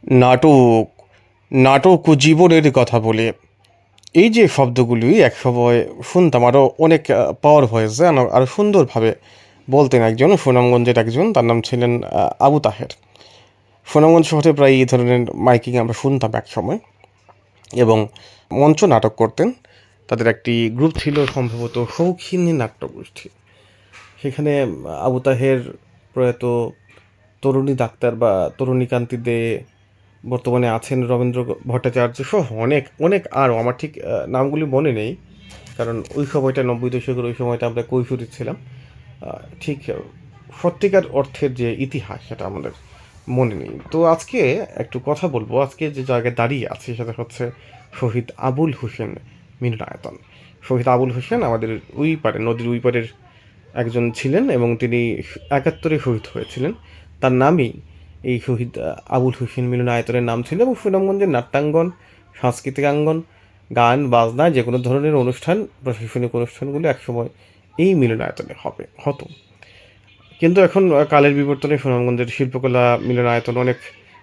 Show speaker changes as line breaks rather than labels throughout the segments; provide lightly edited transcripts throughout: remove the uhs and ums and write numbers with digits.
নাটক, নাটক ও জীবনের কথা বলে এই যে শব্দগুলি একসময় শুনতাম, আরও অনেক পাওয়ার ভয়েসে আরও সুন্দরভাবে বলতেন একজন সুনামগঞ্জের একজন, তার নাম ছিলেন আবু তাহের। সুনামগঞ্জ শহরে প্রায় এই ধরনের মাইকিং আমরা শুনতাম এক সময়, এবং মঞ্চ নাটক করতেন। তাদের একটি গ্রুপ ছিল সম্ভবত শৌখিনী নাট্যগোষ্ঠী। সেখানে আবু তাহের প্রয়াত তরুণী ডাক্তার বা তরুণী কান্তি দে, বর্তমানে আছেন রবীন্দ্র ভট্টাচার্য সহ অনেক অনেক আরও, আমার ঠিক নামগুলি মনে নেই, কারণ ওই সময়টা 90 দশকের, ওই সময়টা আমরা কৈশোরী ছিলাম। ঠিক সত্যিকার অর্থের যে ইতিহাস সেটা আমাদের মনে নেই। তো আজকে একটু কথা বলবো, আজকে যে জায়গায় দাঁড়িয়ে আছে সেটা হচ্ছে শহীদ আবুল হোসেন মিলনায়তন। শহীদ আবুল হোসেন আমাদের ওই পারে, নদীর ওই পারের একজন ছিলেন, এবং তিনি 71-এ শহীদ হয়েছিলেন। তার নামই এই শহীদ আবুল হোসেন মিলনায়তনের নাম ছিল। এবং সুনামগঞ্জের নাট্যাঙ্গন, সাংস্কৃতিক অঙ্গন, গান বাজনা, যে কোনো ধরনের অনুষ্ঠান, প্রশাসনিক অনুষ্ঠানগুলো একসময় এই মিলনায়তনে হতো। কিন্তু এখন কালের বিবর্তনে সুনামগঞ্জের শিল্পকলা মিলনায়তন অনেক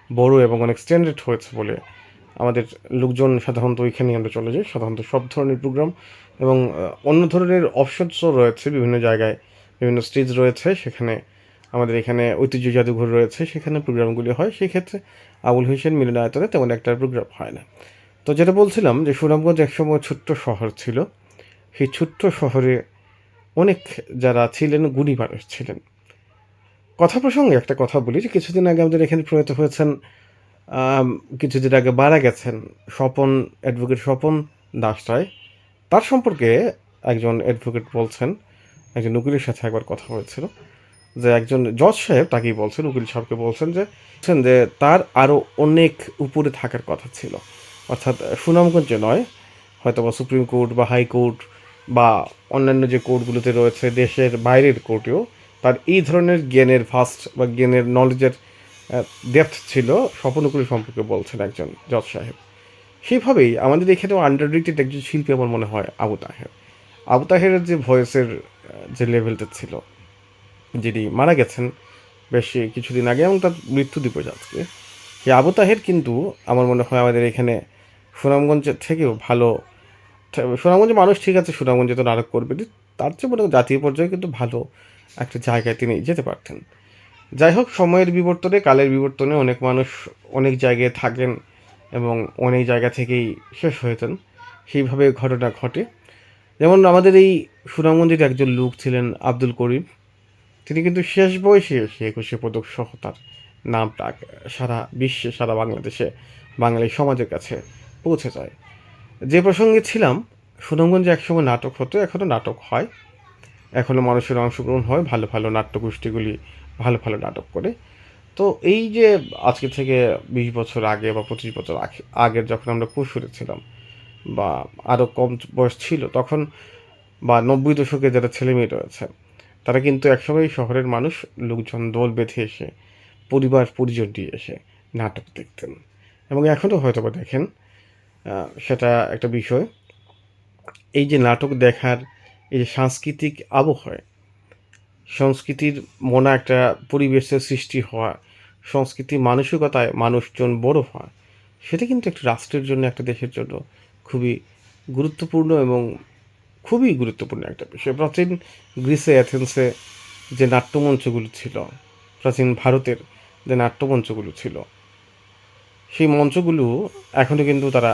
বড় এবং অনেক স্ট্যান্ডার্ড হয়েছে বলে আমাদের লোকজন সাধারণত ওইখানেই আমরা চলে যাই। সাধারণত সব ধরনের প্রোগ্রাম এবং অন্য ধরনের অপশনসও রয়েছে বিভিন্ন জায়গায়, বিভিন্ন স্টেজ রয়েছে, সেখানে আমাদের এখানে ঐতিহ্য জাদুঘর রয়েছে, সেখানে প্রোগ্রামগুলি হয়। সেই ক্ষেত্রে আবুল হোসেন মিলনায়তনে তেমন একটা প্রোগ্রাম হয় না। তো যেটা বলছিলাম যে সুনামগঞ্জ একসময় ছোট্ট শহর ছিল। সেই ছোট্ট শহরে অনেক যারা ছিলেন গুণী মানুষ ছিলেন। কথা প্রসঙ্গে একটা কথা বলি যে কিছুদিন আগে আমাদের এখানে প্রয়াত হয়েছেন, কিছুদিন আগে মারা গেছেন স্বপন, অ্যাডভোকেট স্বপন দাস রায়। তার সম্পর্কে একজন অ্যাডভোকেট বলছেন, একজন উকিলের সাথে একবার কথা হয়েছিল, যে একজন জজ সাহেব তাকেই বলছেন, উকিল সাহেবকে বলছেন যে তার আরও অনেক উপরে থাকার কথা ছিল। অর্থাৎ সুনামগঞ্জে নয়, হয়তো বা সুপ্রিম কোর্ট বা হাইকোর্ট বা অন্যান্য যে কোর্টগুলোতে রয়েছে, দেশের বাইরের কোর্টেও তার এই ধরনের জ্ঞানের ফাস্ট বা জ্ঞানের নলেজের ডেপথ ছিল। স্বপন উকিল সম্পর্কে বলছেন একজন জজ সাহেব। সেইভাবেই আমাদের এখানেও আন্ডার রেটেড একজন শিল্পী আমার মনে হয় আবু তাহের। আবু তাহেরের যে ভয়েসের যে লেভেলটা ছিল, যিনি মারা গেছেন বেশ কিছুদিন আগে এবং তার মৃত্যু দিবস আজকে, সেই আবু তাহের কিন্তু আমার মনে হয় আমাদের এখানে সুনামগঞ্জের থেকেও ভালো। সুনামগঞ্জে মানুষ ঠিক আছে, সুনামগঞ্জে তো নাটক করবে, তার চেয়ে মনে হয় জাতীয় পর্যায়ে কিন্তু ভালো একটা জায়গায় তিনি যেতে পারতেন। যাই হোক, সময়ের বিবর্তনে, কালের বিবর্তনে অনেক মানুষ অনেক জায়গায় থাকেন এবং অনেক জায়গা থেকেই শেষ হয়েছেন। সেইভাবে ঘটনা ঘটে। যেমন আমাদের এই সুনামগঞ্জের একজন লোক ছিলেন আব্দুল করিম। তিনি কিন্তু শেষ বয়সে এসে 21শে পদক সহ তার নাম ডাক সারা বিশ্বে, সারা বাংলাদেশে, বাঙালি সমাজের কাছে পৌঁছে যায়। যে প্রসঙ্গে ছিলাম, সুনামগঞ্জে একসময় নাটক হতো, এখনও নাটক হয়, এখনও মানুষের অংশগ্রহণ হয়, ভালো ভালো নাট্যগোষ্ঠীগুলি ভালো ভালো নাটক করে। তো এই যে আজকে থেকে 20 বছর আগে বা 25 বছর আগের যখন আমরা কৈশোরে ছিলাম বা আরও কম বয়স ছিল তখন, বা 90 দশকে যারা ছেলেমেয়ে রয়েছে, তারা কিন্তু একসময় শহরের মানুষ, লোকজন দল বেঁধে এসে, পরিবার পরিজন নিয়ে এসে নাটক দেখতেন, এবং এখনও হয়তো বা দেখেন। সেটা একটা বিষয়। এই যে নাটক দেখার এই যে সাংস্কৃতিক আবহাওয়া, সংস্কৃতির মনা একটা পরিবেশের সৃষ্টি হওয়া, সংস্কৃতি মানসিকতায় মানুষজন বড় হওয়া, সেটা কিন্তু একটা রাষ্ট্রের জন্য, একটা দেশের জন্য খুবই গুরুত্বপূর্ণ এবং খুবই গুরুত্বপূর্ণ একটা বিষয়। প্রাচীন গ্রিসে, অ্যাথেন্সে যে নাট্যমঞ্চগুলো ছিল, প্রাচীন ভারতের যে নাট্যমঞ্চগুলো ছিল, সেই মঞ্চগুলো এখনও কিন্তু তারা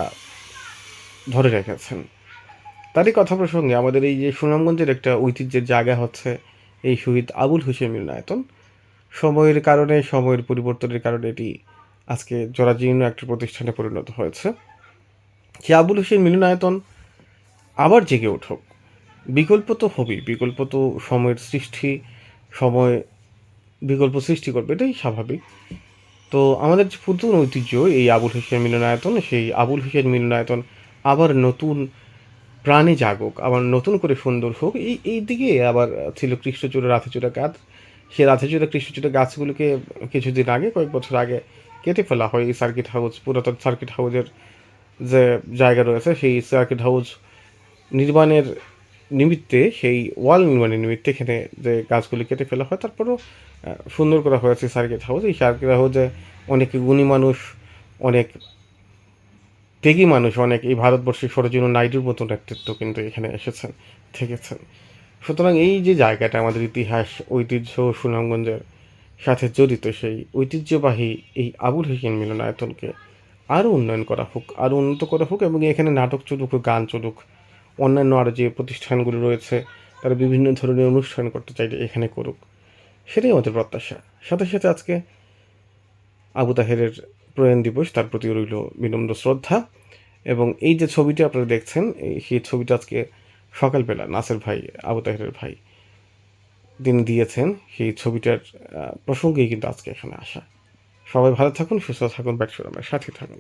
ধরে রেখেছেন। তারই কথা প্রসঙ্গে আমাদের এই যে সুনামগঞ্জের একটা ঐতিহ্যের জায়গা হচ্ছে এই শহীদ আবুল হোসেন মিলনায়তন। সময়ের কারণে, সময়ের পরিবর্তনের কারণে এটি আজকে জরাজীর্ণ একটা প্রতিষ্ঠানে পরিণত হয়েছে। সে আবুল হোসেন মিলনায়তন আবার জেগে উঠুক, বিকল্প তো হবেই, বিকল্প তো সময়ের সৃষ্টি, সময় বিকল্প সৃষ্টি করবে, এটাই স্বাভাবিক। তো আমাদের যে পুতুন ঐতিহ্য এই আবুল হোসেন মিলনায়তন, সেই আবুল হোসেন মিলনায়তন আবার নতুন প্রাণে জাগুক, আবার নতুন করে সুন্দর হোক, এই দিকে আবার ছিল কৃষ্ণচূড়া, রাধাচূড়া গাছ। সে রাধাচূড়া, কৃষ্ণচূড়া গাছগুলোকে কিছুদিন আগে, কয়েক বছর আগে কেটে ফেলা হয়। এই সার্কিট হাউস, পুরাতন সার্কিট হাউসের যে জায়গা রয়েছে, সেই সার্কিট হাউস নির্মাণের নিমিত্তে, সেই ওয়াল নির্মাণের নিমিত্তে এখানে যে গাছগুলি কেটে ফেলা হয়, তারপরও সুন্দর করা হয়েছে সার্কিট হাউস। এই সার্কিট হাউসে অনেক গুণী মানুষ অনেক ত্যাগী মানুষ, অনেক এই ভারতবর্ষের সরোজিনী নাইডুর মতো নেতৃত্ব কিন্তু এখানে এসেছেন, থেকেছেন। সুতরাং এই যে জায়গাটা আমাদের ইতিহাস, ঐতিহ্য, সুনামগঞ্জের সাথে জড়িত, সেই ঐতিহ্যবাহী এই আবুল হোসেন মিলনায়তনকে আরও উন্নয়ন করা হোক, আরও উন্নত করা হোক, এবং এখানে নাটক চলুক, গান চলুক, অন্যান্য আরও যে প্রতিষ্ঠানগুলো রয়েছে তারা বিভিন্ন ধরনের অনুষ্ঠান করতে চাইলে এখানে করুক, সেটাই আমাদের প্রত্যাশা। সাথে সাথে আজকে আবু তাহেরের প্রয়াণ দিবস, তার প্রতি রইল বিনম্র শ্রদ্ধা। এবং এই যে ছবিটি আপনারা দেখছেন, সেই ছবিটা আজকে সকালবেলা নাসের ভাই, আবু তাহেরের ভাই, তিনি দিয়েছেন। সেই ছবিটার প্রসঙ্গেই কিন্তু আজকে এখানে আসা। সবাই ভালো থাকুন, সুস্থ থাকুন, ব্যাটসম্যানের সাথে থাকুন।